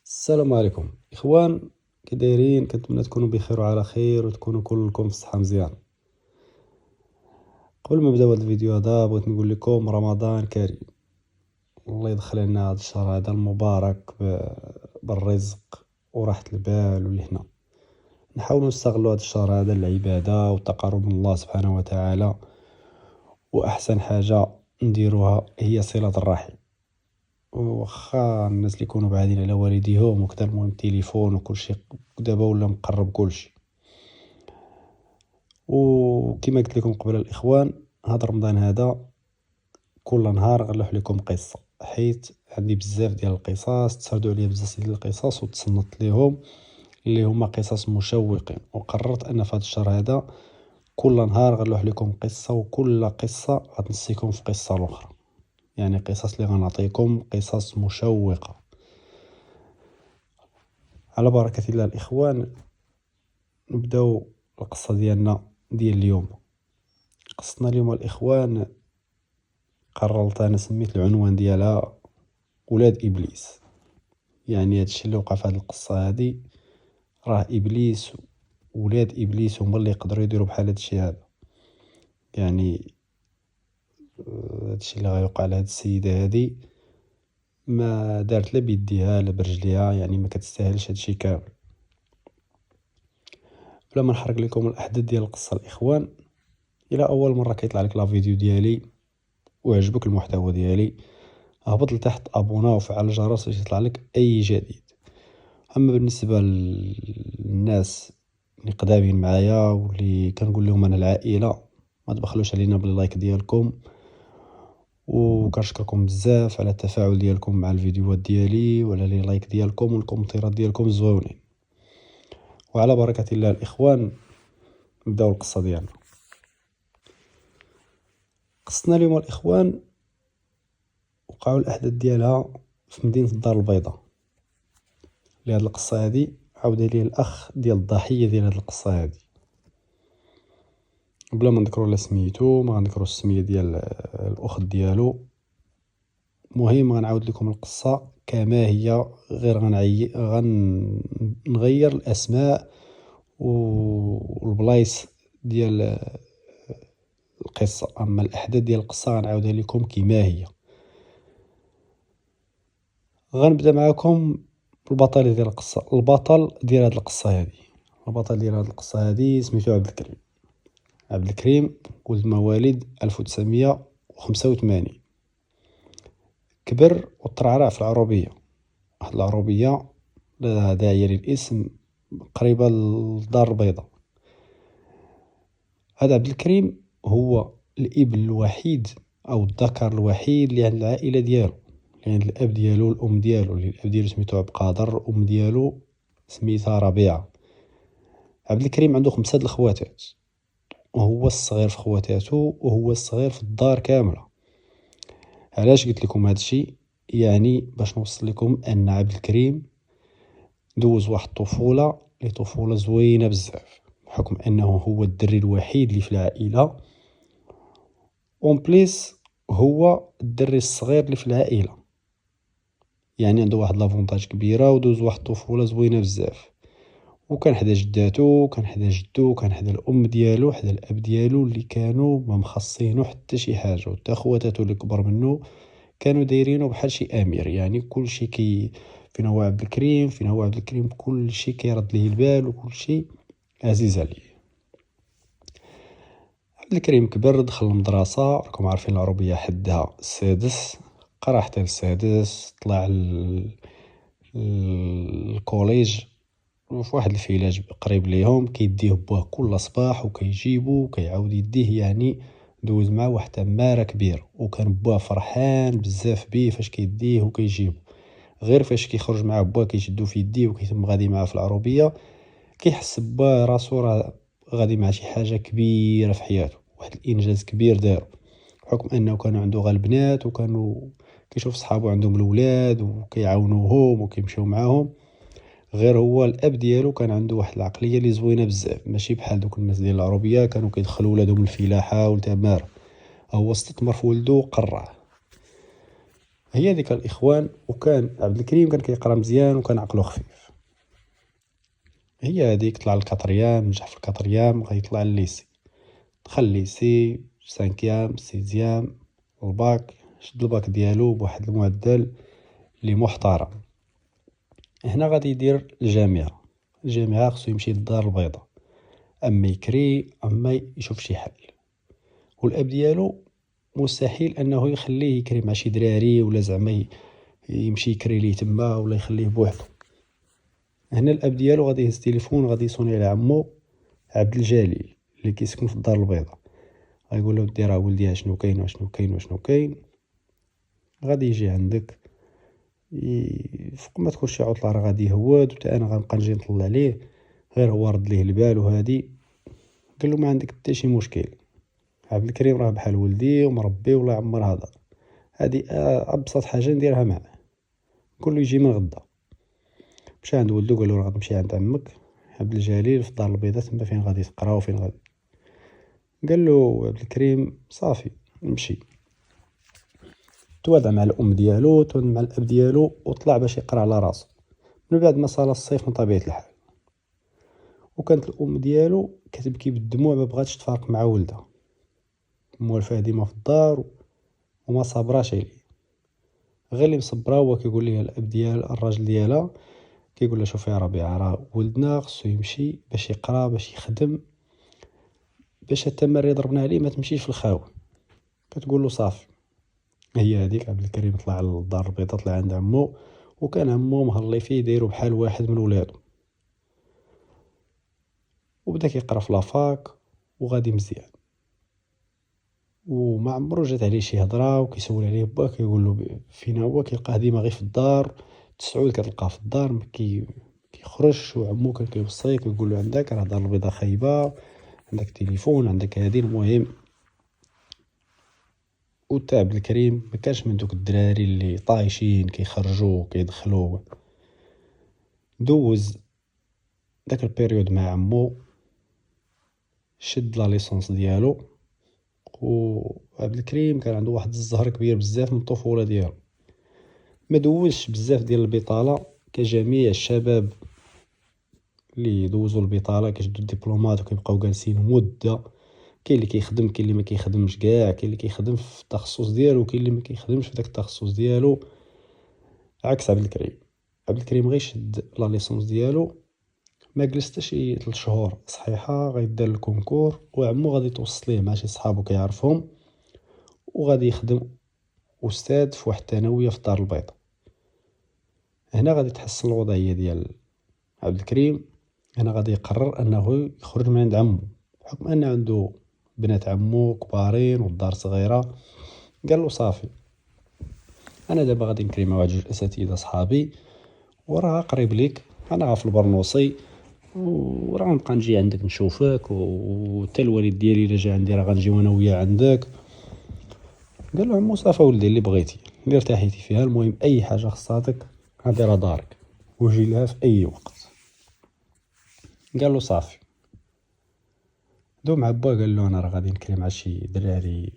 السلام عليكم اخوان، كي دايرين؟ كنتمنى تكونوا بخير وعلى خير وتكونوا كلكم في صحه مزيان. قبل ما نبداو هذا الفيديو هذا بغيت نقول لكم رمضان كريم. الله يدخل لنا هذا الشهر هذا المبارك بالرزق وراحه البال والهنا. نحاولوا نستغلوا هذا الشهر هذا للعباده والتقرب من الله سبحانه وتعالى، واحسن حاجه نديروها هي صله الرحم. واخا الناس اللي يكونوا بعادين على والديهم وكذا، المهم التليفون وكل شيء دابا ولا مقرب كل شيء. وكما قلت لكم قبل الاخوان، هذا رمضان هذا كل نهار غنلوح لكم قصه، حيت عندي بزاف ديال القصص تسردوا عليا بزاف ديال القصص وتصنت ليهم اللي هما قصص مشوقين. وقررت ان في هذا الشهر هذا كل نهار غنلوح لكم قصه، وكل قصه غتنسيكم في قصه اخرى. يعني قصص اللي غنعطيكم قصص مشوقه. على بركه الله الاخوان، نبداو القصه ديالنا ديال اليوم. قصتنا اليوم الاخوان قررت انا سميت العنوان ديالها ولاد ابليس. يعني هادشي اللي وقع في هذه القصه هذه، راه ابليس ولاد ابليس هما اللي يقدروا يديروا بحال هادشي هذا. يعني هادشي اللي غيوقع لهاد السيده هذه ما دارت لا بيديها لا برجليها، يعني ما كتستاهلش هادشي كامل. بلا ما نحرق لكم الاحداث ديال القصه الاخوان، الى اول مره كيطلع لك لا فيديو ديالي ويعجبك المحتوى ديالي، هبط لتحت ابونا وفعل الجرس باش يطلع لك اي جديد. اما بالنسبه للناس اللي قدامين معايا واللي كنقول لهم انا العائله، ما تبخلوش علينا باللايك ديالكم، وكنشكركم بزاف على التفاعل ديالكم مع الفيديوهات ديالي وعلى لي لايك ديالكم والكومنتيرات ديالكم الزوينين. وعلى بركه الله الاخوان، نبداو القصه ديالنا. قصتنا اليوم الاخوان وقعوا الاحداث ديالها في مدينه الدار البيضاء. لهاد القصه هذه عاودها لي الاخ ديال الضحيه ديال هاد القصه هذه، بلا ما نذكروا لا سميتو، ما غنذكروا السميه ديال الاخت ديالو. مهم غنعاود لكم القصه كما هي، غير غنغير الاسماء والبلايص ديال القصه، اما الاحداث ديال القصه غنعاودها لكم كما هي. غنبدا معكم البطل ديال القصه. البطل ديال هاد القصه هذه، البطل ديال هاد القصه هذه سميتو عبد الكريم. عبد الكريم ولد مواليد 1985. كبر وترعرع في العروبيه، واحد العروبيه لا داعي للاسم قريبه للدار البيضاء. هذا عبد الكريم هو الابن الوحيد او الذكر الوحيد اللي عند العائله ديالو، اللي عند الاب ديالو والام ديالو. اللي الاب ديالو سميتو عبد القادر، الام ديالو سميتها ربيعه. عبد الكريم عنده 5 الاخواتات، وهو الصغير في خواتاتو، وهو الصغير في الدار كامله. علاش قلت لكم هذا الشيء؟ يعني باش نوصل لكم ان عبد الكريم دوز واحد الطفوله اللي طفوله زوينه بزاف، بحكم انه هو الدري الوحيد اللي في العائله، اون بليس هو الدري الصغير اللي في العائله. يعني عنده واحد لافونتاج كبيره، ودوز واحد الطفوله زوينه بزاف. وكان حدا جداتو، كان حدا جدو، كان حدا الام ديالو، حدا الاب ديالو، اللي كانوا ما مخصينو حتى شي حاجه. وتا خواتاتو اللي كبر منه كانوا دايرينه بحال شي امير. يعني كل شيء فين هو عبد الكريم، فين هو عبد الكريم كل شيء كيرد ليه البال، وكل شيء عزيز عليه. عبد الكريم كبر، دخل المدرسه. راكم عارفين العروبيه حدها السادس، قرا حتى السادس، طلع الكوليج في واحد الفيلاج قريب ليهم. كيديه بوه كل صباح وكيجيبو وكيعاود يديه. يعني دوز معاه واحد تماره كبير، وكان بوه فرحان بزاف بيه فاش كيديه وكيجيبو. غير فاش كيخرج مع بوه كيشدو في يديه وكيتم غادي معاه في العروبيه، كيحس بوه راسو راه غادي مع شي حاجه كبيره في حياته، واحد الانجاز كبير دارو. بحكم انه كانوا عنده غير البنات، وكانوا كيشوف صحابو عندهم الاولاد وكيعاونوهم وكيمشيو معاهم. غير هو الاب ديالو كان عنده واحد العقليه اللي زوينه بزاف، ماشي بحال دوك الناس ديال العروبيه كانوا كيدخلوا ولادهم الفلاحه والتماره. هو استثمر في ولده وقرع. هي ديك الاخوان. وكان عبد الكريم كان كيقرا مزيان وكان عقلو خفيف. هي هذيك طلع الكاتريام، نجح في الكاتريام، غيطلع الليسي. دخل الليسي سانكيام سيزيام الباك، شد الباك ديالو بواحد المعدل اللي محترم. هنا غادي يدير الجامعة خصو يمشي للدار البيضاء، اما يكري اما يشوف شي حل. والاب ديالو مستحيل انه يخليه يكري مع شي دراري ولا زعما يمشي يكري ليه تما ولا يخليه بوحدو. هنا الاب ديالو غادي يهز التليفون غادي يصوني على عمو عبد الجليل اللي كيسكن في الدار البيضاء. غايقول له ودي راه ولدي شنو كاين وشنو كاين وشنو كاين، غادي يجي عندك فوق ما تكون شي عطله راه غادي يهود وتا انا غنبقى نجي نطلع عليه، غير هو رد ليه البال. وهادي قال له ما عندك حتى شي مشكل، عبد الكريم راه بحال ولدي ومربي ولا عمر هذا، هادي ابسط حاجه نديرها معاه، قول له يجي من غدا. مشى عند ولدو قال له راه غتمشي عند عمك عبد الجليل في الدار البيضاء تما فين غادي تقرا وفين غادي. قال له عبد الكريم صافي نمشي. توادع مع الام ديالو توادع مع الاب ديالو وطلع باش يقرا على راسو من بعد ما صال الصيف من طبيعه الحال. وكانت الام ديالو كتبكي بالدموع، ما بغاتش تفارق مع ولدها، موالفه ديما في الدار وما صابراش عليه. غير اللي مصبره هو كيقول ليه الاب ديال الراجل ديالها، كيقول له شوفي يا ربيعه راه ولدنا خصو يمشي باش يقرا باش يخدم باش التمارين ضربنا عليه ما تمشيش في الخاوه. كتقول له صافي. هي هذيك عبد الكريم طلع للدار البيضاء، طلع عند عمو، وكان عمو مهلي فيه دايرو بحال واحد من ولادو، وبدا كيقرا في لافاك وغادي مزيان. وما عمرو جات عليه شي هضره وكيسول عليه با كيقول له فين هو، كيلقاه ديما غير في الدار. تسعود كتلقاه في الدار ما كيخرجش. وعمو كان كيوصيه كيقول له عندك راه الدار البيضاء خايبه، عندك تليفون عندك هادي. المهم وتا عبد الكريم ما كانش من دوك الدراري اللي طايشين كيخرجوا كيدخلوا. دوز داك البيريود مع عمو، شد لا ليسونس ديالو. وعبد الكريم كان عنده واحد الزهر كبير بزاف من الطفوله ديالو، ما دوزش بزاف ديال البطاله كجميع الشباب اللي دوزوا البطاله كيشدوا الدبلومات وكيبقاو جالسين مده. كاين اللي كيخدم كاين اللي ما كيخدمش كاع، كاين اللي كيخدم في التخصص ديالو كاين اللي ما كيخدمش في داك التخصص ديالو. عكس عبد الكريم، عبد الكريم غير شد لا ليسونس ديالو، ما جلس حتى شي 3 شهور صحيحه غيدار الكونكور، وعمو غادي توصل ليه مع شي صحابو كيعرفهم وغادي يخدم استاذ في واحد الثانويه في الدار البيضاء. هنا غادي تحسن الوضعيه ديال عبد الكريم. هنا غادي يقرر انه يخرج من عند عمو، بحكم ان عنده بنات عمو كبارين والدار صغيره. قال له صافي انا دابا غادي نكري مع واحد جوج اساتذه صحابي وراه قريب ليك، انا في البرنوصي وراه نبقى نجي عندك نشوفك، وحتى الوالد ديالي الا جا عندي راه غنجيو انا وياه عندك. قال له عمو صافي ولدي اللي بغيتي اللي ارتاحيتي فيها، المهم اي حاجه خصاتك هادي راه دارك وجي لها في اي وقت. قال له صافي. دو مع با قال له انا راه غادي نكري مع شي دراري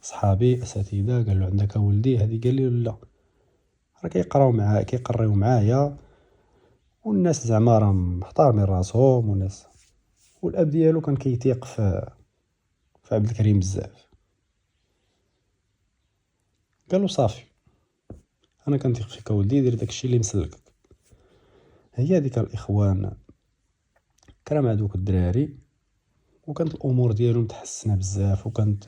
صحابي اساتذه. قال له عندك ولدي هادي؟ قال لي لا، راه كيقراو معايا والناس زعما راه محتارمين راسهم والناس. والاب ديالو كان كيتيق في عبد الكريم بزاف. قال له صافي انا كنثيق فيك ولدي، دير داكشي اللي مسلكك. هي هذيك الاخوان كرا مع دوك الدراري، وكانت الامور ديالو متحسنه بزاف. وكانت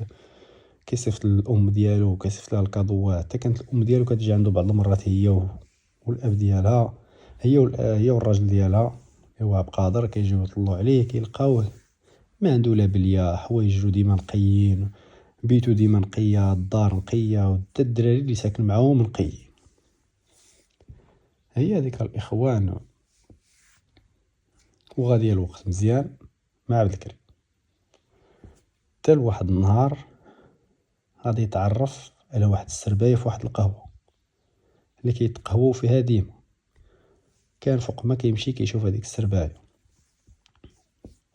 كيصيفط الام ديالو وكيصيفط لها الكادوات، حتى كانت الام ديالو كتجي عنده بعض المرات هي والاب ديالها، هي والراجل ديالها هو عبد القادر، كيجيو يطلعوا عليه كيلقاوه ما عنده لا بليه، حوايجو ديما نقيين، بيتو ديما نقيه، الدار نقيه، وحتى الدراري اللي ساكن معاهم نقي. هي هذيك الاخوان. وغادي الوقت مزيان مع عبد الكريم، حتى لواحد النهار غادي يتعرف على واحد السربايه في واحد القهوه اللي كيتقهووا فيها ديما. كان فوق ما كيمشي كيشوف هذيك السربايه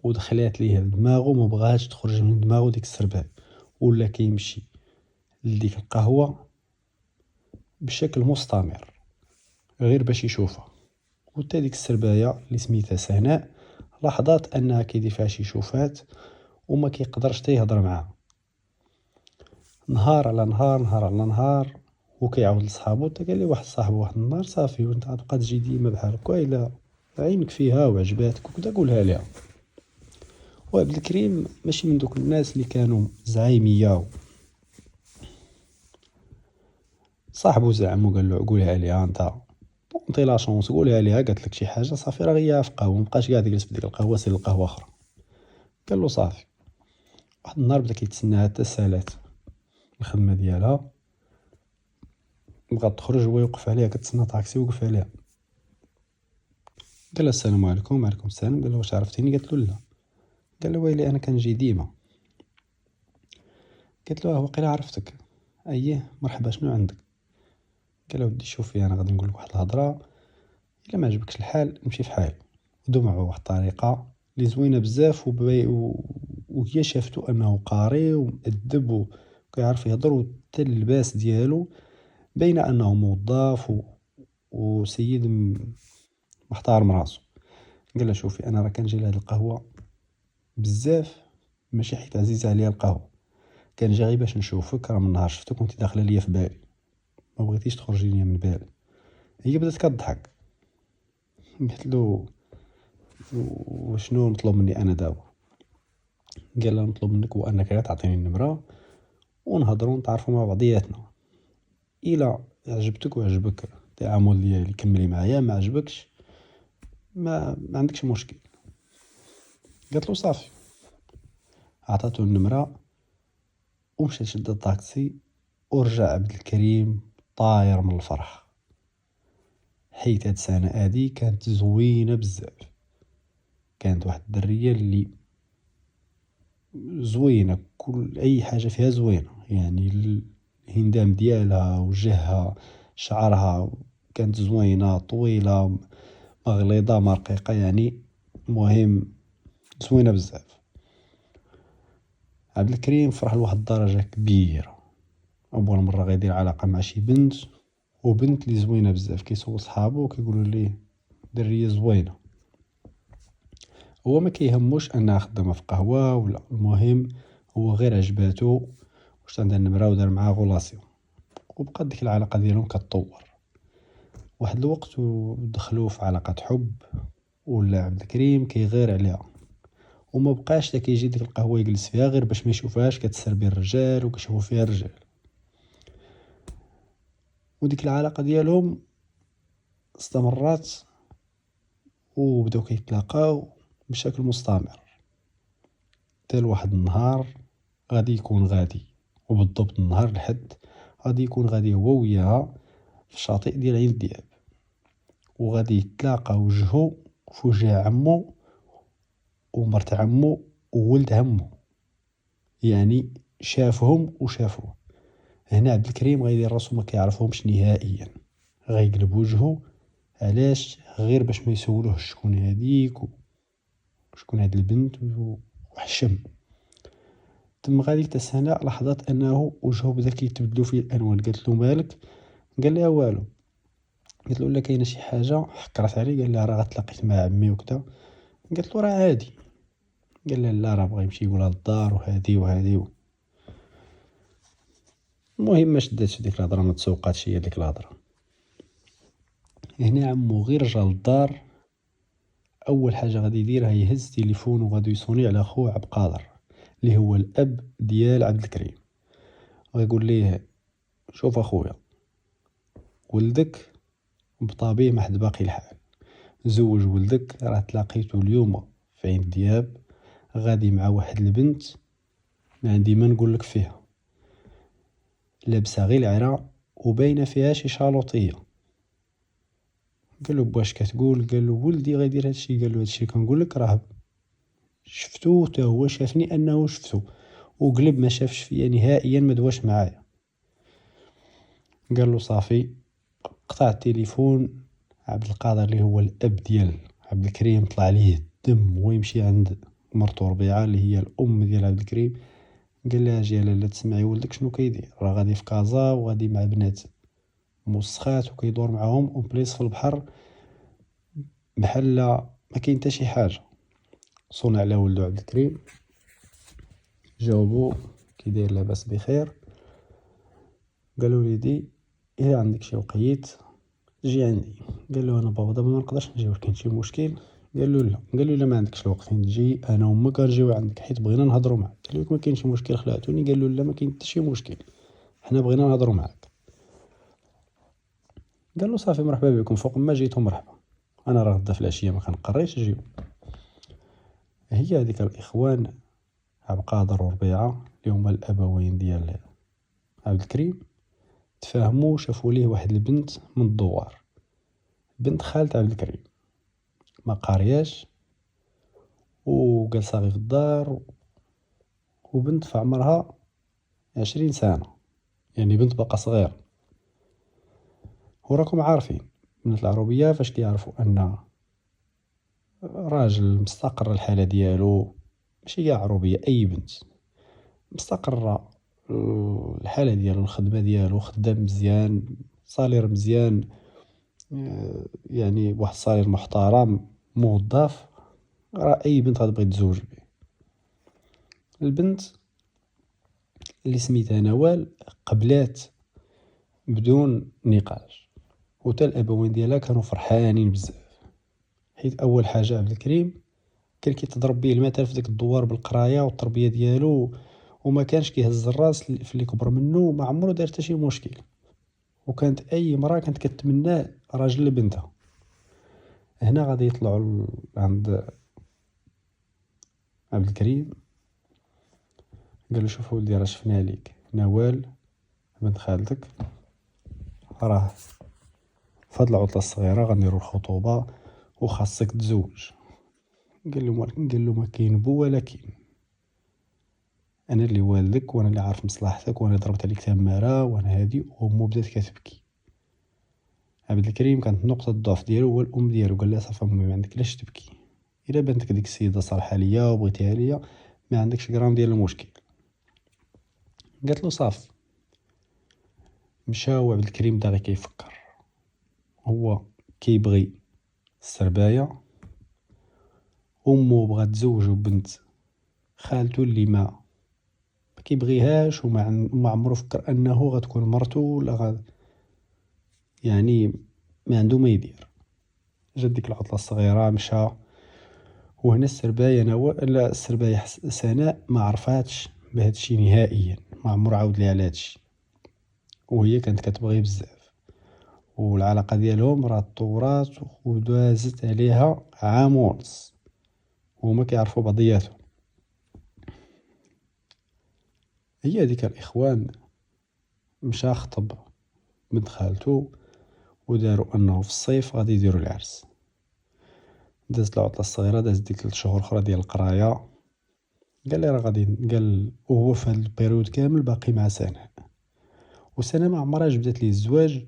ودخلات ليه دماغه، ما بغاش تخرج من دماغه ديك السربايه، ولا كيمشي لديك القهوه بشكل مستمر غير باش يشوفها. وتا ديك السربايه اللي سميتها سهناء لاحظات انها كيدير فيها شي شوفات وما كيقدرش حتى يهضر معاها. نهار على نهار نهار على نهار وكيعاود لصحابو. حتى قال لي واحد صاحبو واحد النهار صافي وانت غتبقى تجي ديما بحال هكا الا عينك فيها وعجباتك وكذا قولها ليها. وعبد الكريم ماشي من دوك الناس اللي كانوا زعيميه. صاحبو زعم وقال له قولها ليها انت عطي لا شونس قولها ليها قالت لك شي حاجه صافي راه غيا في قهوه مابقاش قاعد يجلس بديك القهوه سير القهوه اخرى. قال له صافي. واحد النهار بدا كيتسناها حتى سالات الخدمه ديالها بغات تخرج هو يوقف عليها كتسنى طاكسي وقف عليها. قال لها السلام عليكم. وعليكم السلام. قال له واش عرفتيني؟ قالت له لا. قال له ويلي انا كنجي ديما. قالت له واقيلا عرفتك. اييه مرحبا شنو عندك؟ قال له ودي شوفي انا غادي نقول لك واحد الهضره الا ما عجبكش الحال نمشي في حالي. ودو معه واحد الطريقه اللي زوينه بزاف وهي شافتو انه قاري ومؤدب وكيعرف يهضر وحتى اللباس ديالو بين انه موظف وسيد محترم راسو. قال لها شوفي انا راه كنجي لهاد القهوه بزاف ماشي حيت عزيزه عليا القهوه كنجي غير باش نشوفك. راه من نهار شفتك وانت داخله ليا في بالي ما بغيتيش تخرجي ليا من بالي. هي بدات كضحك. قلت له وشنو مطلوب مني انا دابا؟ قال لها مطلوب منك هو انك غير تعطيني النمره ونهضروا نتعرفوا مع بعضياتنا. الا عجبتك وعجبك التعامل ديالي كملي معايا ما عجبكش ما عندكش مشكل. قالت له صافي. عطاتو النمره ومشى شد الطاكسي ورجع عبد الكريم طاير من الفرح حيت هاد السنه هادي كانت زوينه بزاف. كانت واحد الدريه اللي زوينه كل اي حاجه فيها زوينه يعني الهندام ديالها وجهها شعرها كانت زوينه طويله مغليظه مرقيقه يعني مهم زوينه بزاف. عبد الكريم فرح لواحد الدرجه كبيره. اول مره غيدير علاقه مع شي بنت وبنت اللي زوينه بزاف. كيسول صحابو وكيقولوا ليه دريه زوينه. هو ما كيهموش انها خدامه في قهوه ولا المهم هو غير عجباتو واش عندها النمره ودار معاها غولاسيون وبقات ديك العلاقه ديالهم كتطور. واحد الوقت ودخلوا في علاقه حب ولا عبد الكريم كيغير عليها وما بقاش تا كيجي ديك القهوه يجلس فيها غير باش ما يشوفهاش كتسربي الرجال وكيشوفوا فيها الرجال. وديك العلاقه ديالهم استمرت وبداو كيتلاقاو بشكل مستمر حتى لواحد النهار غادي يكون غادي وبالضبط النهار الحد غادي يكون غادي هو وياها في الشاطئ ديال عين الدياب وغادي يتلاقى وجهه في وجه عمو ومرت عمو وولد عمو يعني شافهم وشافوه. هنا عبد الكريم غيدير راسو ما كيعرفهمش نهائيا غيقلب وجهه علاش غير باش ما يسولوه شكون هذيك وشكون هاد البنت وحشم. تم غادي حتى سناء لاحظت انه وجهه بدا كيتبدلوا فيه الالوان. قالت له مالك؟ قال لها والو. قالت له لا كاينه شي حاجه حكرت عليه. قال لها راه غتلاقيت مع عمي وكذا. قالت له راه عادي. قال لها لا راه بغا يمشي يقولها للدار وهادي وهادي المهم ما شداتش ديك الهضره ما تسوقاتش هي ديك الهضره. هنا عمو غير جا للدار اول حاجه غادي يديرها يهز تليفون وغادي يصوني على خوه عبد القادر اللي هو الاب ديال عبد الكريم. ويقول ليه شوف اخويا ولدك بطبيعي ما حد باقي الحال زوج ولدك راه تلاقيتو اليوم في عين دياب غادي مع واحد البنت ما عندي ما نقول لك فيها لابسه غير العرا وباينه فيها شي شالوطيه. قال له باش كتقول؟ قال له ولدي غيدير هادشي. قال له هادشي كنقول لك راه شفتو حتى هو شافني انه شفتو وقلب ما شافش فيا نهائيا ما دواش معايا. قال له صافي. قطع التليفون. عبد القادر اللي هو الاب ديال عبد الكريم طلع عليه الدم ويمشي عند مرتو ربيعه اللي هي الام ديال عبد الكريم. قال لها اجي لاله تسمعي ولدك شنو كيدير راه غادي في كازا وغادي مع بنات موسخات وكيدور معاهم وبليس في البحر بحال ما كاين حتى شي حاجه. صوني على ولدو عبد الكريم، جاوبو كي داير لاباس بخير. قال له وليدي الا عندك شي وقيت جي عندي. قال له انا بابا دابا ما نقدرش نجي، ولكن شي مشكل؟ قال له لا. قال له الا ما عندكش الوقت فين تجي انا وامك غنجيو عندك حيت بغينا نهضروا معاك. قال له ما كاينش شي مشكل خلعتوني. قال له لا ما كاين حتى شي مشكل، حنا بغينا نهضروا معاك. قال له صافي مرحبا بكم، فوق ما جيتو مرحبا، انا راه غدا في العشيه ما كنقريش جيو. هي هذيك الاخوان عبد القادر وربيعه اللي هما الابوين ديال عبد الكريم تفاهموا، شافوا ليه واحد البنت من الدوار، بنت خالة عبد الكريم، ما قارياش وجالسه غير في الدار، وبنت في عمرها 20 سنة، يعني بنت باقا صغيرة. وراكم عارفين بنات العروبية فاش كيعرفوا ان راجل مستقر الحالة ديالو، ماشي كاع عروبية، اي بنت مستقرة الحالة ديالو، الخدمة ديالو، خدام مزيان، صالير مزيان، يعني واحد الصالير محترم، موظف، راه اي بنت غتبغي تزوج به. البنت اللي سميتها نوال قبلات بدون نقاش، وتا الابوين ديالها كانوا فرحانين بزاف، حيت اول حاجه عبد الكريم كان كيتضرب به المثل في ديك الدوار بالقرايه والتربيه ديالو، وما كانش كيهز الراس في اللي كبر منه، ما عمرو دار حتى شي مشكل. وكانت اي مراه كانت كتمنى راجل لبنتها. هنا غادي يطلعوا عند عبد الكريم، قال له شوف ولدي راه شفنا ليك نوال بنت خالتك، راه فهاد العطله الصغيره غنديروا الخطوبه وخاصك تزوج. قال له ما كاين بو ولا كاين، انا اللي والدك وانا اللي عارف مصلحتك وانا ضربت عليك تماره وانا هادي. وامو بدات كتبكي. عبد الكريم كانت نقطه الضعف ديالو هو الام ديالو. قال لها صافي امي ما عندك علاش تبكي، الا بانتك ديك السيده صالحه ليا وبغيتيها ليا ما عندكش غرام ديال المشكل. قالت له صافي. مشى وعبد الكريم بدا غير كيفكر، هو كيبغي السربايه، امه بغات تزوجو بنت خالته اللي ما كيبغيهاش، وما عمرو فكر انه غتكون مرته ولا يعني ما عنده ما يدير. جات ديك العطله الصغيره مشى، وهنا السربايه لا السربايه سناء ما عرفاتش بهذا الشيء نهائيا، ما عمر عاود ليها على هذا الشيء، وهي كانت كتبغيه بزاف، والعلاقه ديالهم راه طورات ودازت عليها عام ونص وهما كيعرفوا بعضياتهم. هي هذيك الاخوان مشى خطب بنت خالته، وداروا انه في الصيف غادي يديروا العرس. دازت العطله الصغيره، دازت ديك 3 شهور اخرى ديال القرايه. قال لي راه غادي، قال وهو في هذا البيريود كامل باقي مع سناء، وسناء ما عمرها جبدت ليه الزواج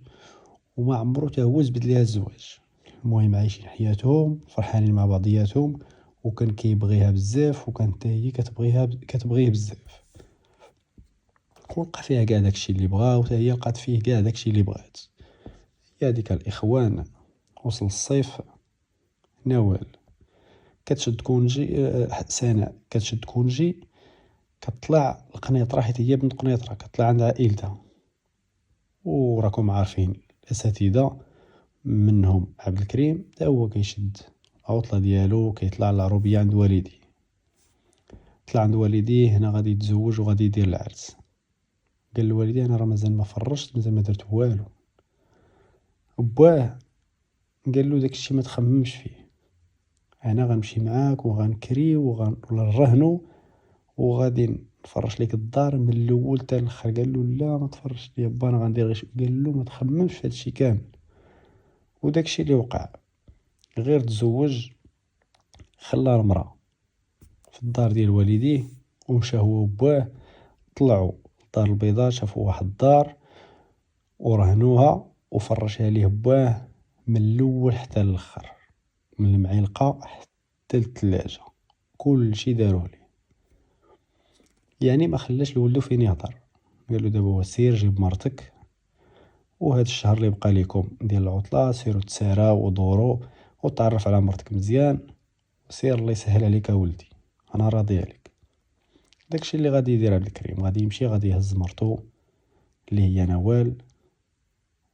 وما عمرو حتى هو جبد ليها الزواج. المهم عايشين حياتهم فرحانين مع بعضياتهم، وكان كيبغيها بزاف وكانت حتى هي كتبغيه بزاف، ولقى فيها كاع داكشي اللي بغا وحتى هي لقات فيه كاع داكشي اللي بغات. يا ديك الاخوان وصل الصيف، نوال كتشد كونجي، سناء كتشد كونجي كتطلع القنيطره، حيت هي بنت قنيطره، كتطلع عند عائلتها. وراكم عارفين الاساتذه منهم عبد الكريم حتى هو كيشد العطله ديالو كيطلع للعروبيه عند والديه. طلع عند والديه، هنا غادي يتزوج وغادي يدير العرس. قال لوالديه انا راه مازال ما فرشت، مازال ما درت والو. بواه قال له داكشي ما تخممش فيه، انا غنمشي معاك وغنكريو ونرهنو وغادي نفرش ليك الدار من الاول حتى الاخر. قال له لا ما تفرش لي با، انا غندير غير. قال له ما تخممش في هادشي كامل. وداكشي اللي وقع، غير تزوج، خلى المراه في الدار ديال والديه ومشى هو وباه. طلعوا الدار البيضاء، شافوا واحد الدار ورهنوها وفرشها ليه باه من الاول حتى الاخر، من المعلقه حتى الثلاجه، كل شيء داروه ليه. يعني ما خلاش لولدو فين يهضر. قال له دابا هو سير جيب مرتك وهذا الشهر اللي بقى لكم ديال العطلة سيروا تساراو ودوروا وتعرف على مرتك مزيان. سير الله يسهل عليك ولدي، انا راضي عليك. داكشي اللي غادي يدير عبد الكريم، غادي يمشي غادي يهز مرتو اللي هي نوال،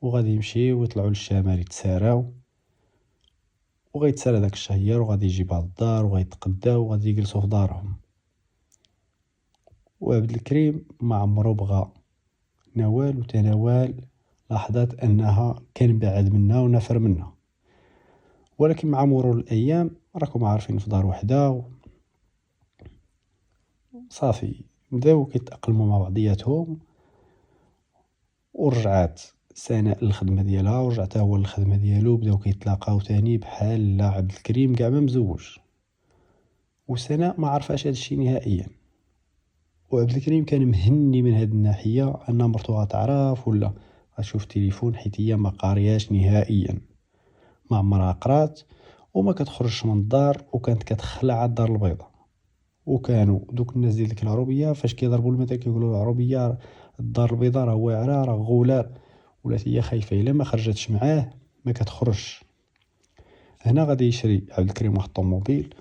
وغادي يمشيو ويطلعوا للشمال يتساراو، وغيتسالى داك الشهيار وغادي يجيبها للدار وغيتقداو وغادي يجلسوا في دارهم. وعبد الكريم ما عمرو بغى نوال، وتناول لاحظت انها كان بعد منها ونفر منها. ولكن مع مرور الايام راكم عارفين في دار وحده صافي بداو كيتاقلموا مع بعضياتهم. ورجعت سناء للخدمه ديالها ورجعت هو للخدمه ديالو، بداو كيتلاقاو تاني بحال لا عبد الكريم كاع ما مزوج. وسناء ما عرفاش هادشي نهائيا، وعبد الكريم كان مهني من هاد الناحيه ان مرتو غتعرف ولا غتشوف التليفون، حيت هي ما قارياش نهائيا، ما عمرها قرات وما كتخرجش من الدار، وكانت كتخلع على الدار البيضاء. وكانوا دوك الناس ديال ديك العروبيه فاش كيضربوا المثل كيقولوا العروبيه الدار البيضاء راه واعره راه غولار، ولات هي خايفه الا ما خرجتش معاه ما كتخرجش. هنا غادي يشري عبد الكريم واحد الطوموبيل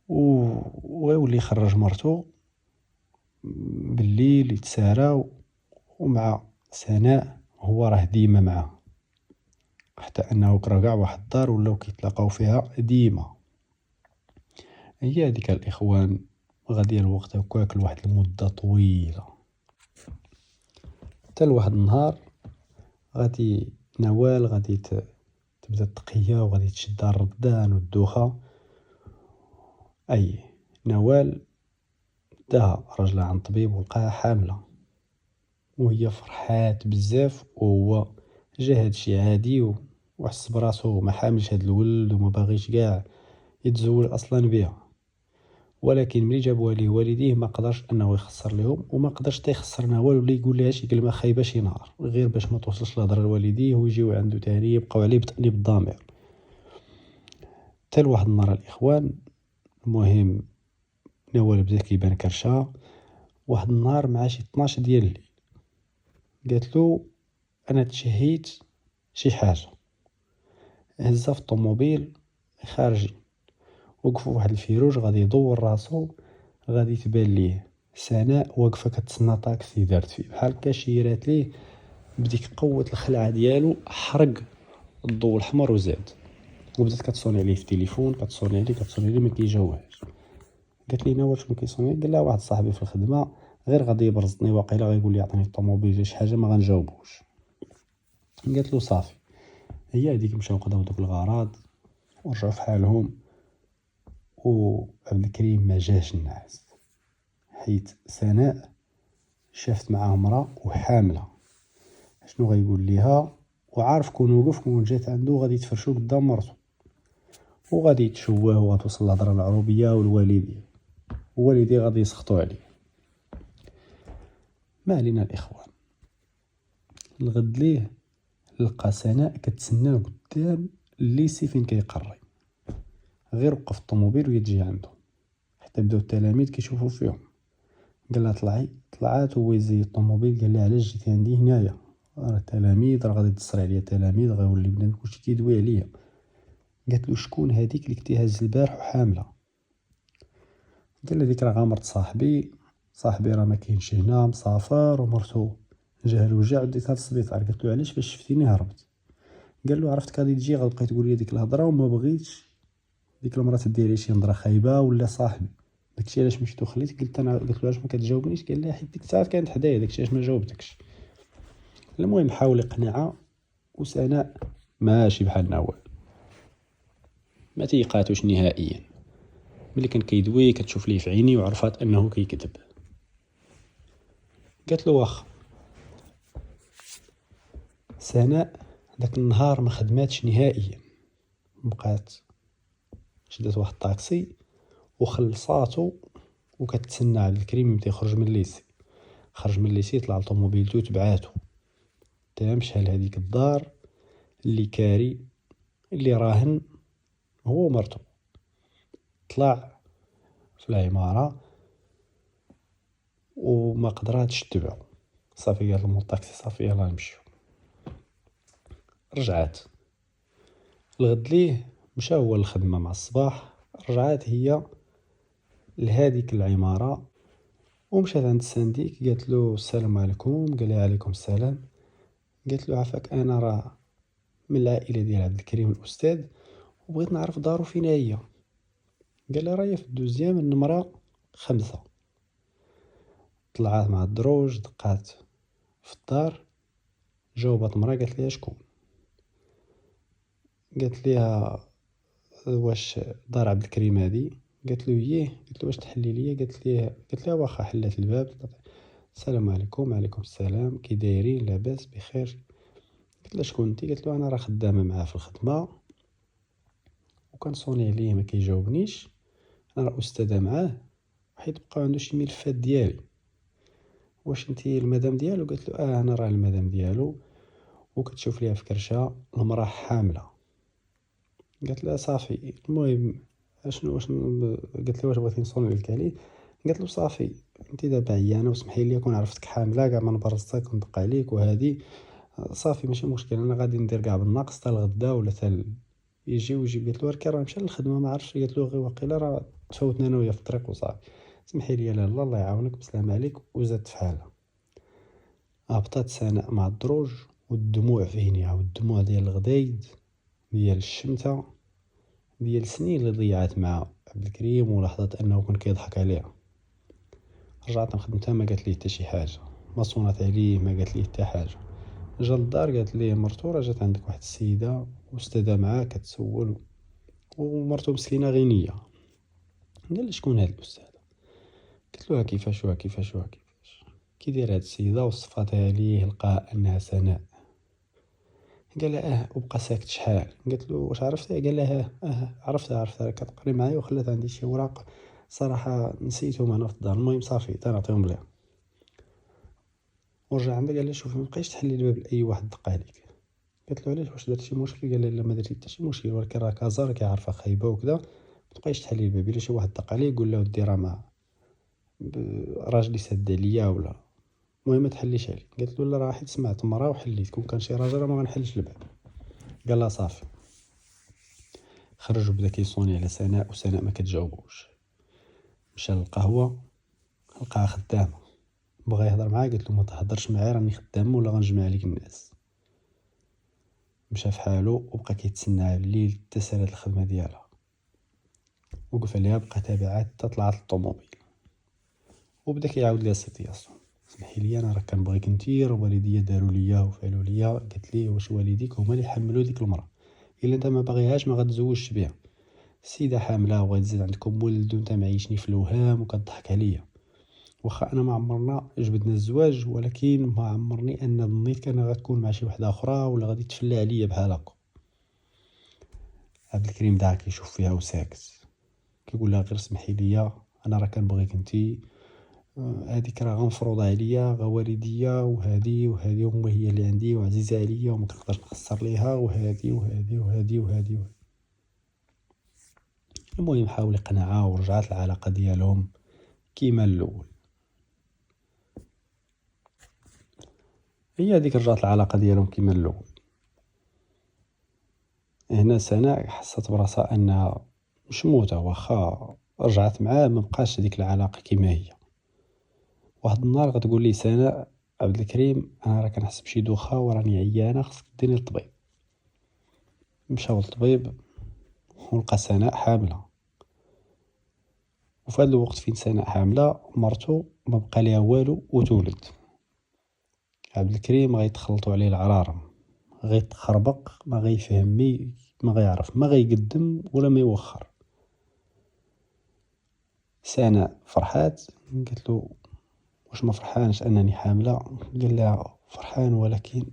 ويولي يخرج مرتو بالليل يتساراو، ومع سناء هو راه ديما معاه، حتى انه كرا كاع واحد الدار ولاو كيتلاقاو فيها ديما. هي هذيك الاخوان غادي الوقت هكاك لواحد المده طويله، حتى لواحد النهار غادي نوال غادي تبدا التقيه وغادي تشد الردان والدوخه. اي نوال داها راجلها عند طبيب ولقاها حامله، وهي فرحات بزاف، وهو جا هادشي عادي وحس براسو ما حاملش هاد الولد وما باغيش كاع يتزوج اصلا بها. ولكن ملي جابوها ليه والديه ما قدرش انه يخسر لهم، وما قدرش حتى يخسر نوال ولا يقول لها شي كلمه خايبه شي نهار، غير باش ما توصلش الهضره لوالديه ويجيو عنده تاني يبقاو عليه بتأنيب الضمير. حتى لواحد النهار الاخوان، المهم نوال بدا كيبان كرشها. واحد النهار مع شي 12 ديال الليل قالت له انا تشهيت شي حاجه. هزها في الطوموبيل خارجين، وقفوا واحد الفيروج غادي يدور راسو، غادي تبان ليه سناء واقفه كتسنى طاكسي دارت فيه بحال هكا شيرات ليه بديك قوه الخلعه ديالو، حرق الضوء الاحمر وزاد، وبدات كتصوني عليه في التليفون، كتصوني عليه ما كيجاوبهاش. قالت لي نوال شنو كيصوني؟ قال لها واحد صاحبي في الخدمه غير غادي يبرزني واقيلا غيقول لي عطيني الطوموبيل شي حاجه ما غنجاوبوش. قالت له صافي. هي هذيك مشاو قضاو دوك الغراض ورجعوا في حالهم. وعبد الكريم ما جاش النعاس، حيت سناء شافت معاه مرا وحامله. شنو غيقول ليها؟ وعارف كون وقف كون جات عنده غادي تفرشو قدام مرتو وغادي يتشوه وغتوصل الهضره العروبيه والوالديه غادي يسخطوا عليه. ما علينا الاخوان. الغد ليه لقى سناء كتسناه قدام الليسي فين كيقري، غير وقف الطوموبيل وهي تجي عنده، حتى بداو التلاميذ كيشوفوا فيهم. قال لها طلعي. طلعات وهو يزي الطوموبيل. قال لها علاش جيتي عندي هنايا؟ راه التلاميذ راه غادي تصري عليا التلاميذ غيولي بنادم كلشي كيدوي عليا. قالت له شكون هذيك اللي كنتي هاز البارح وحامله؟ قال لها ديك راه غامرت صاحبي راه ما كاينش هنا مسافر ومرتو جا الوجع وديتها للسبيطار. قالت له علاش فاش شفتيني هربت؟ قال له عرفتك غادي تجي غتبقاي تقول لي ديك الهضره وما بغيتش ديك المراه ديري شي نظره خايبه ولا صاحبي. داكشي علاش مشيت وخليت. قلت له علاش ما كتجاوبنيش؟ قال لي حيت ديك الساعه كانت حدايا داكشي علاش ما جاوبتكش. المهم حاول يقنعها، وسناء ماشي بحال نوال، ما تيقاتوش نهائيا. ملي كان كيدوي كتشوف ليه في عيني وعرفات انه كيكذب. قالت له واخا. سناء داك النهار ما خدماتش نهائيا، بقات شدات واحد الطاكسي وخلصاتو وكتسنى عبد الكريم متى يخرج من الليسي. خرج من الليسي طلع لطوموبيلتو تبعاتو تا مشى لهاديك الدار اللي كاري اللي راهن هو ومرتو. طلع في العمارة وما قدراتش تبعو، صافي قالت لهم الطاكسي صافي يلاه نمشيو. رجعات الغد ليه مشى هو للخدمة مع الصباح. رجعات هي لهاديك العمارة ومشات عند السنديك قالت له السلام عليكم. قال لها عليكم السلام. قالت له عافاك انا راه من العائلة ديال عبد الكريم الأستاذ وبغيت نعرف دارو فين هي. قال لها راهي في الدوزيام النمرة 5. طلعات مع الدروج دقات في الدار. جاوبت مرا قالت لها شكون. قالت لها واش دار عبد الكريم هادي. قالت له ييه. قالت له واش تحلي ليا. قالت لها واخا. حلات الباب. السلام عليكم. وعليكم السلام. كي دايرين لاباس بخير. قالت لها شكون انت. قالت له انا راه خدامه معاه في الخدمه وكنصوني عليه ما كيجاوبنيش. انا راه استاذه معاه حيت بقاو عنده شي ملفات ديالي. واش انت المدام ديالو. قالت له انا راه المدام ديالو وكتشوف ليها في كرشه المراه حامله. قالت لها صافي. المهم شنو قالت له واش بغيتي نصوني لك عليه. قالت له صافي انت دابا عيانه وسمحي لي كون عرفتك حامله كاع ما نبرزتك وندق عليك وهذه صافي ماشي مشكل. انا غادي ندير كاع بالناقص حتى الغدا ولا حتى يجي ويجيب. قالت له راه راه مشى للخدمه ما عرفش. قالت له غير واقيلا راه تفوتنا انا وياه في الطريق وصافي. سمحي لي لاله الله يعاونك بسلام عليك. وزادت في حالها. هبطات سناء مع الدروج والدموع في عينيها والدموع ديال الغدايد ديال الشمته ديال السنين اللي ضيعت مع عبد الكريم ولاحظت انه كان كيضحك عليها. رجعت من خدمتها ما قالت ليه حتى شي حاجه. ما صونت عليه ما قالت ليه حتى حاجه. جا للدار قالت ليه مرتو راه جات عندك واحد السيده واستاذه معاه كتسول ومرتو مسكينه غنيه. قال لي شكون هاد الاستاذه. قلت له كيفاش وكيفاش كي داير هاد السيده وصفاتها ليه لقى انها سناء. قال لها وبقى ساكت شحال. قلت له واش عرفتها. قال لها عرفتها كتقري معايا وخلات عندي شي اوراق صراحه نسيتهم انا في الدار. المهم صافي تنعطيهم ليها. ورجع عندها قال لها شوفي ما بقيتش تحلي الباب لاي واحد دق عليك. قلت له علاش واش درت شي مشكل. قال لي لا ما درتي حتى شي مشكل ولكن راه كازا راكي عارفه خايبه وكذا ما تبقايش تحلي الباب. الا شي واحد دق عليك قول له ودي راه ما راجلي سد عليا ولا المهم ما تحليش عليه. قالت له لا راه حيت سمعت مرا وحليت كون كان شي راجل راه ما غنحلش الباب. قال لها صافي. خرج وبدا كيصوني على سناء وسناء ما كتجاوبوش. مشى للقهوه لقاها خدامه. بغى يهضر معاها قالت له ما تهضرش معايا راني خدامه ولا غنجمع عليك الناس. مشى في حاله وبقى كيتسنى الليل حتى سالات الخدمه ديالها. وقف عليها بقى تابعها حتى طلعت للطوموبيل وبدا كيعاود ليها السيتياسيون. سمحي لي انا راه كنبغيك انتي راه والديا داروا ليا وفعلوا ليا. قالت لي واش والديك هما اللي حملوا ديك المراه. الا انت ما باغيهاش ما غتزوجش بها. السيده حامله وبغات تزيد عندكم ولد وانت معيشني في الوهام وكتضحك عليا. واخا انا ما عمرنا جبدنا الزواج ولكن ما عمرني ان ظنيتك انا غتكون مع شي وحده اخرى ولا غادي تفلى عليا بحال هكا. عبد الكريم دعا كيشوف فيها وساكت. كيقول لها غير سمحي لي انا راه كنبغيك انتي. هذيك راه غنفرض عليا غا والديا وهذه هما هي اللي عندي وعزيزه عليا وما كنقدرش نخسر ليها وهذه. المهم حاول يقنعها ورجعت العلاقه ديالهم كيما الاول. هي هذيك رجعت العلاقه ديالهم كيما الاول. هنا سناء حست براسها انها مش موته واخا رجعت معاه ما بقاش هذيك العلاقه كيما هي. واحد النهار غتقول لي سناء عبد الكريم انا راه كنحس بشي دوخه وراني عيانه خصك ديني للطبيب. مشاو للطبيب ولقى سناء حامله. وفي هذا الوقت فين سناء حامله مرتو ما بقى ليها والو وتولد. عبد الكريم غيتخلطوا عليه العرارم. غيتخربق ما غيفهم ما غيعرف ما غيقدم ولا ما يوخر. سناء فرحات قالت له واش ما فرحانش انني حامله. قال لها فرحان ولكن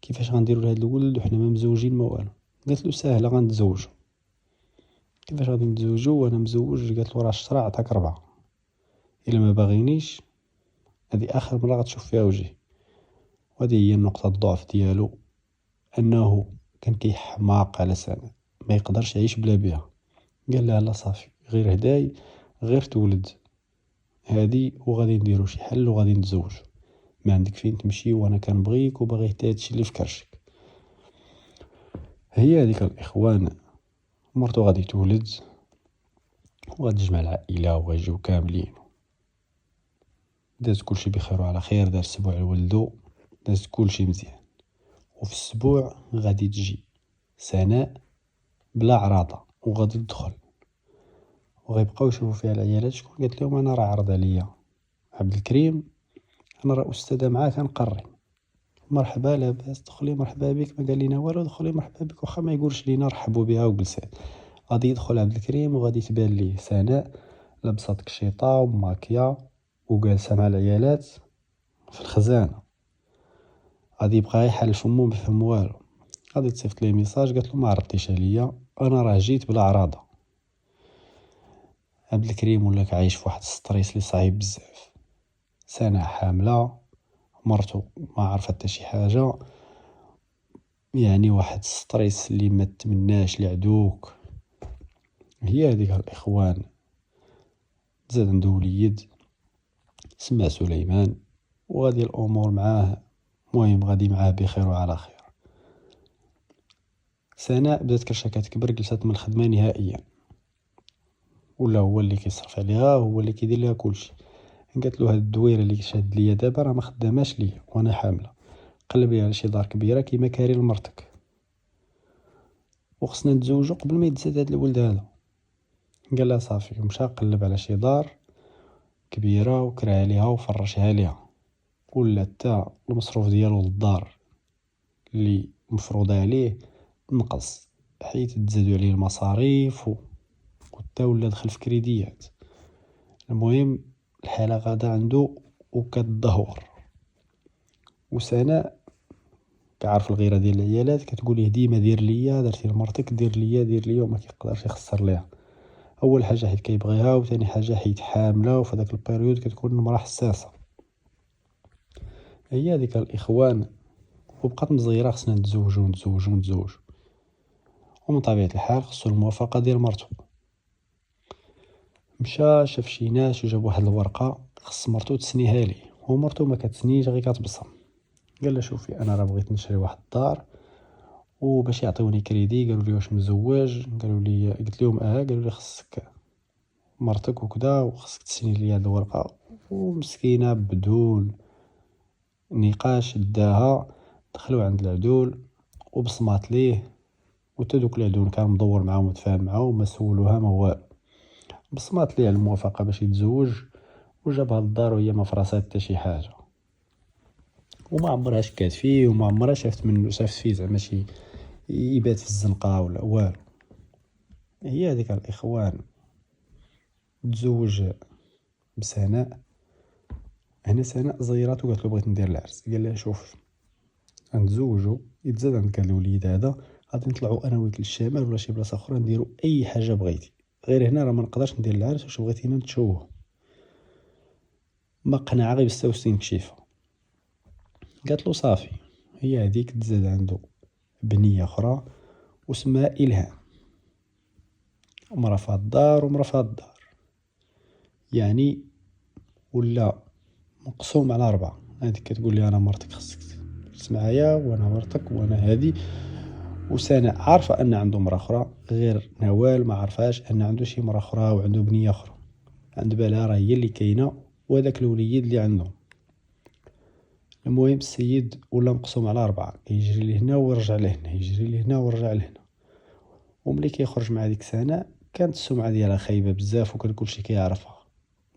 كيفاش غنديروا لهذا الولد وحنا ما مزوجين ما والو. قالت له ساهله غنتزوجوا. كيفاش غادي نتزوجوا وانا مزوج. قالت له راه الشرع عطاك 4 الا ما باغينيش هذه اخر مره غتشوف فيها وجهي. وهذه هي النقطه الضعف ديالو انه كان كيحماق على سناء ما يقدرش يعيش بلا بها. قال لها لا صافي غير هداي غير تولد هادي وغادي نديرو شي حل وغادي نتزوج. ما عندك فين تمشي وانا كنبغيك وباغي حتى هادشي اللي في كرشك. هي هذيك الاخوان. مرتو غادي تولد وغادي تجمع العائله وغيجيو كاملين، داز كلشي بخير وعلى خير، داز اسبوع لولدو، داز كلشي مزيان. وفي الاسبوع غادي تجي سناء بلا عراضه وغادي تدخل، وغيبقاو يشوفوا فيها العيالات. شكون قالت لهم انا راه عرض عليا عبد الكريم، انا راه استاذه معاه كنقري. مرحبا لاباس دخلي مرحبا بك، ما قال لينا والو دخلي مرحبا بك، واخا ما يقولش لينا رحبوا بها وجلسات. غادي يدخل عبد الكريم وغادي تبان ليه سناء لابسه تكشيطه وماكيا وجالسه مع العيالات في الخزانه. غادي يبقى غير حال فمو ما فهم والو. غادي تصيفط ليه ميساج قالت له ما عرضتيش عليا، انا راه جيت بلا عراضه. عبد الكريم ولاك عايش في واحد الستريس اللي صعيب بزاف. سناء حامله، مرتو ما عرفت حتى شي حاجه، يعني واحد الستريس اللي ما تمناش لعدوك. هي هذيك الاخوان. زاد عنده وليد سماه سليمان، وغادي الامور معاه مهم غادي معاه بخير وعلى خير. سناء بدات كرشها كتكبر، جلسات من الخدمه نهائيا، ولا هو اللي كيصرف عليها، هو اللي كيدير لها كلشي. قالت له هاد الدويره اللي كتشهد ليا دابا راه ما خداماش ليا وانا حامله، قلب لي على شي دار كبيره كيما كاري لمرتك، وخصنا نتزوجوا قبل ما يتزاد هاد الولد هذا. قال لها صافي، ومشى قلب على شي دار كبيره وكرا عليها وفرشها ليها، ولا حتى المصروف ديالو للدار اللي مفروضه عليه نقص، حيت تزادوا عليه المصاريف وحتى ولا دخل في كريديات. المهم الحاله غادا عنده وكتدهور. وسناء كعارف الغيره ديال العيالات، كتقول ليه ديما دير ليا، درتي لمرتك دير ليا دير ليا، وما كيقدرش يخسر ليها. اول حاجه حيت كيبغيها، وثاني حاجه حيت حامله، وفي داك البيريود كتكون المراه حساسه. هي هذيك الاخوان. وبقات مزيره خصنا نتزوجوا نتزوجوا نتزوجوا، ومن طبيعه الحال خصو الموافقه ديال مرتو. مشى شاف شي ناس وجاب واحد الورقه خص مرتو تسنيها ليه، ومرتو ما كتسنيش غير كتبصم. قال لها شوفي انا راه بغيت نشري واحد الدار وباش يعطيوني كريدي، قالوا لي واش مزوج، قالوا لي قلت لهم قالوا لي خصك مرتك وكذا وخصك تسني لي هاد الورقه. ومسكينه بدون نقاش داها، دخلوا عند العدول وبصمات ليه، وتا دوك العدول كان مدور معاهم ومتفاهم معاهم، ما سولوها ما والو، بصمات ليه على الموافقه باش يتزوج، وجابها للدار وهي ما فراسات حتى شي حاجه، وما عمرها شكات فيه، وما عمرها شافت فيه زعما شي يبات في الزنقه ولا والو. هي هذيك الاخوان. تزوج بسناء. هنا سناء زيرات وقالت له بغيت ندير العرس. قال لها شوف غنتزوجوا، يتزاد عندك هذا الوليد هذا، غادي نطلعوا انا وياك للشمال ولا شي بلاصه اخرى نديروا اي حاجه بغيتي، غير هنا راه ما نقدرش ندير العرس، واش بغيتي هنا نتشوه. ما قنع غير بستوسين كشيفه. قالت له صافي. هي هذيك تزاد عنده بنيه اخرى واسمها الهام، مرا في الدار ومرا في الدار، يعني ولا مقسوم على 4. هذيك كتقول لي انا مرتك خصك تجلس معايا، وانا مرتك، وانا هادي. وسناء عارفه ان عنده مرا اخرى، غير نوال ما عرفاش ان عنده شي مرا اخرى وعنده بنيه اخرى. عند بالها راه هي اللي كاينه وهذاك الوليد اللي عندهم. المهم السيد ولا مقسوم على 4، كيجري لهنا ويرجع لهنا، يجري لهنا ويرجع لهنا. وملي كيخرج مع ديك سناء كانت السمعه ديالها خايبه بزاف، وكان كلشي كيعرفها،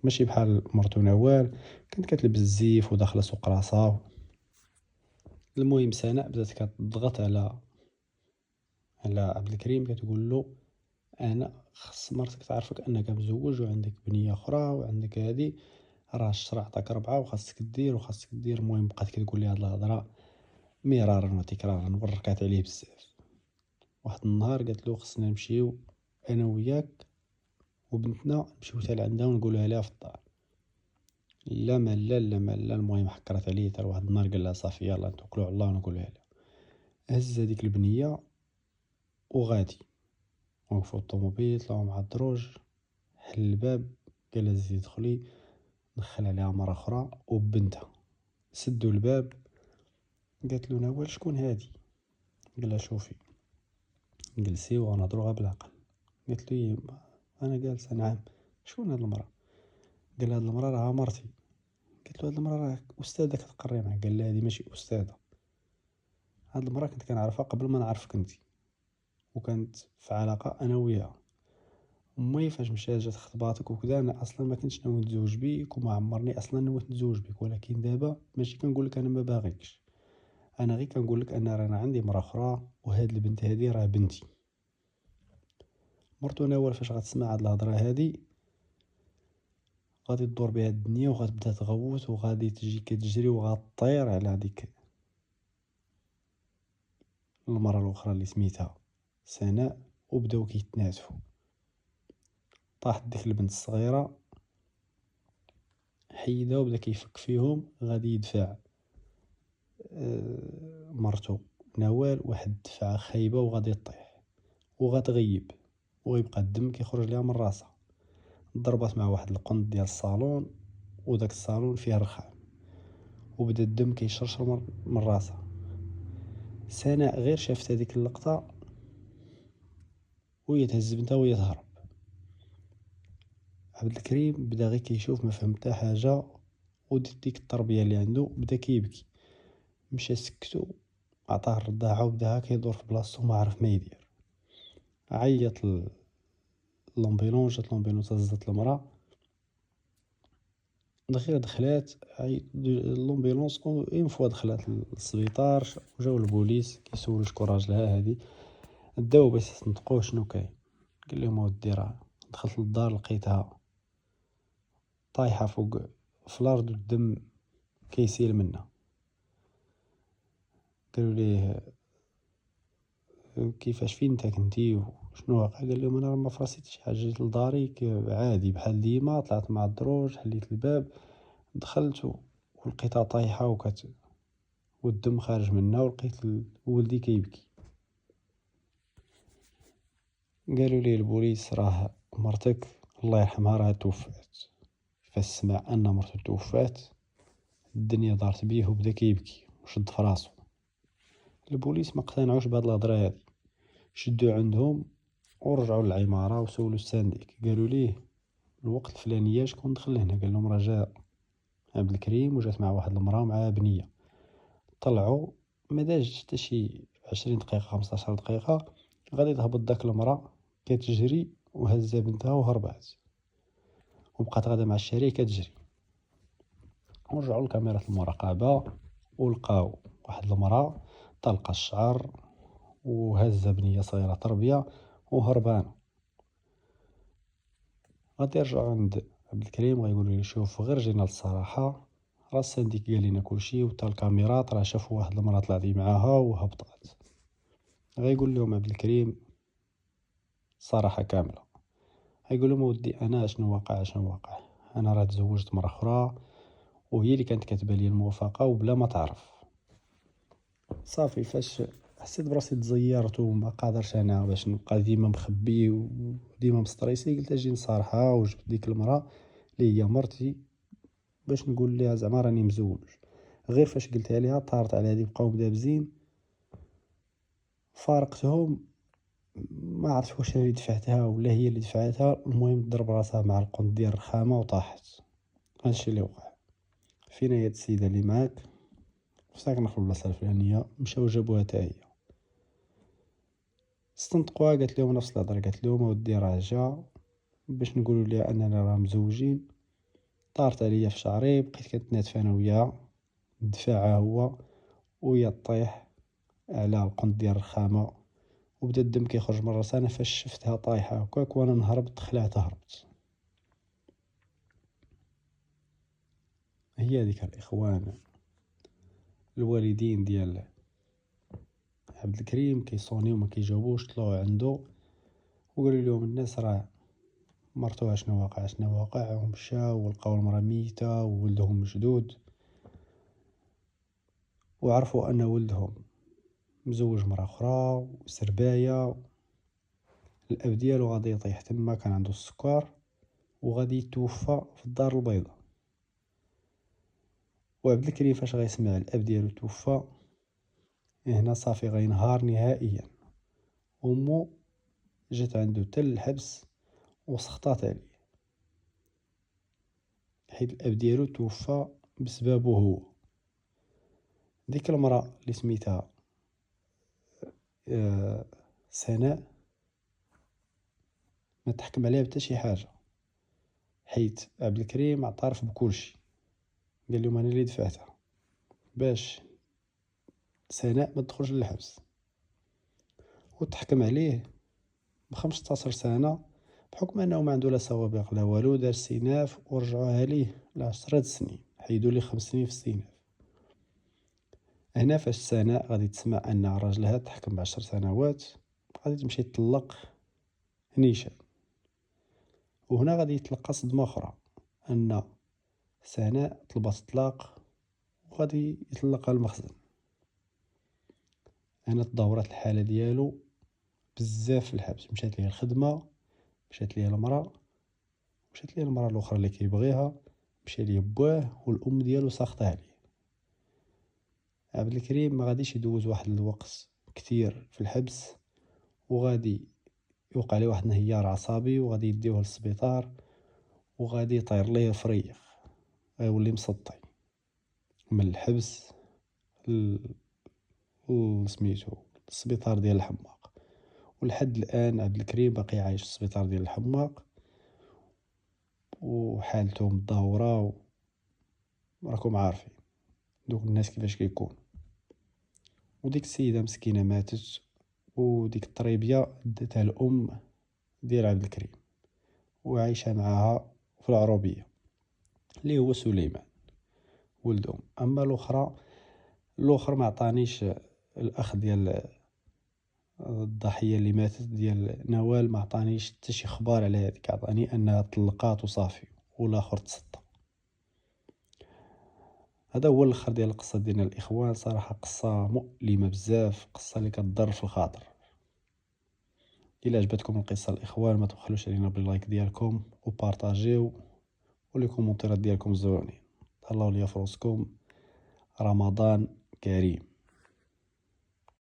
ماشي بحال مرتو نوال كانت كتلبس الزيف وداخله سوق راسها. المهم سناء بدات كتضغط على عبد الكريم، كتقول له انا خص مرتك تعرفك انك مزوج وعندك بنيه اخرى وعندك هذه، راه الشرع عطاك 4 وخاصك دير وخاصك دير. المهم بقات كتقول لي هاد الهضره مرارا وتكرارا وركات عليه بزاف. واحد النهار قالت له خصنا نمشيو انا وياك وبنتنا، نمشيو حتى لعندها ونقولها لها في الدار. لا ما لا لا ما لا. المهم حكرت عليه حتى واحد النهار قال لها صافي يلا نتوكلوا على الله ونقولها لها. هز هذيك البنيه وغادي، وقفوا الطوموبيل طلعوا مع الدروج، حل الباب، قال لها زيدي دخلي. دخل عليها مرة أخرى وبنتها. سدوا الباب. قالت له نوال شكون هادي؟ قال لها شوفي جلسي وغنهضروا غير بالعقل. قالت له انا جالسه. نعم شكون هاد المراه؟ قال لها هاد المراه راها مرتي. قالت له هاد المراه راه استاذه كتقري معاها. قال لها هادي ماشي استاذه، هاد المراه كنت كنعرفها قبل ما نعرفك انت، وكانت في علاقه انا وياها. امي فاش مشات جات خطباتك وكذا انا اصلا ما كنتش ناوي نتزوج بيك وما عمرني اصلا نويت نتزوج بيك، ولكن دابا ماشي كنقول لك انا ما باغيكش، انا غير كنقول لك ان رانا عندي مرا اخرى وهاد البنت هادي راه بنتي. مرتو نوال فاش غتسمع هاد الهضره هادي غادي تدور بها الدنيا وغتبدا تغوت وغادي تجي كتجري وغطير على هذيك المراه الاخرى اللي سميتها سناء، وبداو كيتناتفوا. طاحت ديك البنت الصغيره حيدها وبدا كيفك فيهم، غادي يدفع مرتو نوال واحد الدفعه خايبه وغادي طيح وغتغيب ويبقى الدم كيخرج ليها من راسها. ضربات مع واحد القنت ديال الصالون وداك الصالون فيه رخام وبدا الدم كيشرشر من راسها. سناء غير شافت هذيك اللقطه وهي تهز بنتها وهي تهرب. عبد الكريم بدا غير كيشوف ما فهم حتى حاجه، وديك التربيه اللي عنده بدا كيبكي. مشى سكتو عطاه الرضاعه وبدا كيدور في بلاصتو ما عرف ما يدير. عيط لومبيلونس، جات لومبيلونس هزت المراه دغيا دخلات لومبيلونس اون فوا دخلات للسبيطار وجاو البوليس كيسولوا شكون راجلها هادي. داو باش يصنتقوه شنو كاين. قال لهم اودي راه دخلت للدار لقيتها طايحه فوق في الارض والدم كيسيل منها. قالوا ليه كيفاش فين انت كنتي وشنو واقع؟ قال لهم انا ما فراسيت شي حاجه، جيت لداري عادي بحال ديما، طلعت مع الدروج حليت الباب دخلت ولقيتها طايحه والدم خارج منها ولقيت ولدي كيبكي. قالوا لي البوليس راه مرتك الله يرحمها راه توفات. فاش سمع ان مرته توفات الدنيا دارت بيه وبدا كيبكي وشد في راسو. البوليس ما اقتنعوش بهاد الهضره هادي، شدو عندهم ورجعوا للعماره وسولوا السانديك. قالوا ليه الوقت الفلانيه شكون دخل لهنا؟ قال لهم راه جا عبد الكريم وجات مع واحد المراه مع بنيه. طلعوا ما داش حتى شي 20 دقيقه 15 دقيقه غادي تهبط داك المراه كتجري وهزه بنتها وهربات وبقات غادا مع الشريك كتجري. ورجعوا لكاميرا المراقبه ولقاو واحد المراه طلقه الشعر وهزه بنيه صغيره تربيه وهربانه. غادي يرجعوا عند عبد الكريم غيقولوا لي شوف غير جينا للصراحه، راه السنديك قال لنا كلشي وتا الكاميرات راه شافوا واحد المراه طلعتي معاها وهبطات. غيقول لهم عبد الكريم صراحه كامله، غيقول لهم ودي انا شنو واقع انا راه تزوجت مره اخرى وهي اللي كانت كاتبه لي الموافقه وبلا ما تعرف. صافي فاش حسيت براسي تزيرت وما قادرش انا باش نبقى ديما مخبي وديما مستريسي، قلت اجي نصارحها وجبت ديك المراه اللي هي مرتي باش نقول لها زعما راني مزوج. غير فاش قلتها ليها طارت على هذه بقاو مدابزين. فارقتهم ما عرفت واش انا اللي دفعتها ولا هي اللي دفعتها. المهم ضرب راسها مع القنت ديال الرخامه وطاحت. هادشي اللي وقع. فين هي السيده اللي معاك؟ ساكنه في البلاصه الفلانيه. مشاو جابوها حتى هي استنطقوها. قالت لهم نفس الهضره، قالت لهم اودي راه جا باش نقولوا ليها اننا راه مزوجين. طارت عليا في شعري بقيت كنتناتف انا وياها دفاعها هو وهي طيح على القنت ديال الرخامه وبدا الدم كيخرج من راسها. انا فاش شفتها طايحه هكاك وانا نهربت خلعت هربت. هي هذيك الاخوان الوالدين ديال عبد الكريم كيصونيو ما كيجاوبوش. طلعوا عنده وقالوا لهم الناس راه مرتوها شنو واقع ومشاو ولقاو المراه ميته وولدهم مشدود وعرفوا ان ولدهم مزوج مرة اخرى وسربايه. الاب ديالو غادي يطيح تما، كان عنده السكر وغادي يتوفى في الدار البيضاء. وعبد الكريم فاش غيسمع الاب ديالو توفى، هنا صافي غينهار نهائيا. امو جات عنده حتى للحبس وسخطات عليه، حيت الاب ديالو توفى بسببه هو. ديك المرأة اللي سميتها سناء ما تحكم عليها بتا شي حاجه، حيت عبد الكريم اعترف بكلشي، قال لهم انا اللي دفعتها باش سناء ما تدخلش للحبس، وتحكم عليه ب15 سنه بحكم انه ما عنده لا سوابق لا والو، دار استئناف ورجعوها ليه ل10 سنين، حيدوا ليه 5 سنين في الاستئناف. هنا فاش سناء غادي تسمع ان راجلها تحكم ب10 سنوات، غادي تمشي تطلق نيشان. وهنا غادي يتلقى صدمة أخرى، أن سناء طلبت الطلاق وغادي يطلقها المخزن. هنا تدهورات الحالة ديالو بزاف في الحبس، مشات ليه الخدمة، مشات ليه المرأة، مشات ليه المرأة الأخرى اللي كيبغيها، مشى ليه بواه والأم ديالو ساخطة عليه. عبد الكريم ما غاديش يدوز واحد الوقت كتير في الحبس، وغادي يوقع ليه واحد انهيار عصبي، وغادي يديوه للسبيطار، وغادي يطير ليه الفريق، غيولي مسطي من الحبس سميتو السبيطار ديال الحماق. ولحد الان عبد الكريم باقي عايش في السبيطار ديال الحماق، وحالته متدهوره، راكم عارفين دوك الناس كيفاش كيكون. وديك السيده مسكينه ماتت، وديك الطريبيه داتها الام ديال عبد الكريم وعايشه معاها في العروبيه، اللي هو سليمان ولدهم. اما الاخر ما عطانيش، الاخ ديال الضحيه اللي ماتت ديال نوال ما عطانيش حتى شي خبار على هذيك، عطاني انها طلقات وصافي، والاخر تصدى. هذا هو الاخر ديال القصه ديالنا الاخوان. صراحه قصه مؤلمه بزاف، قصه اللي كتضر في الخاطر. الا عجبتكم القصه الاخوان ما تبخلوش علينا باللايك ديالكم وبارطاجيو ولي كومونتيرات ديالكم زوينين. تهلاو ليا فراسكم، رمضان كريم.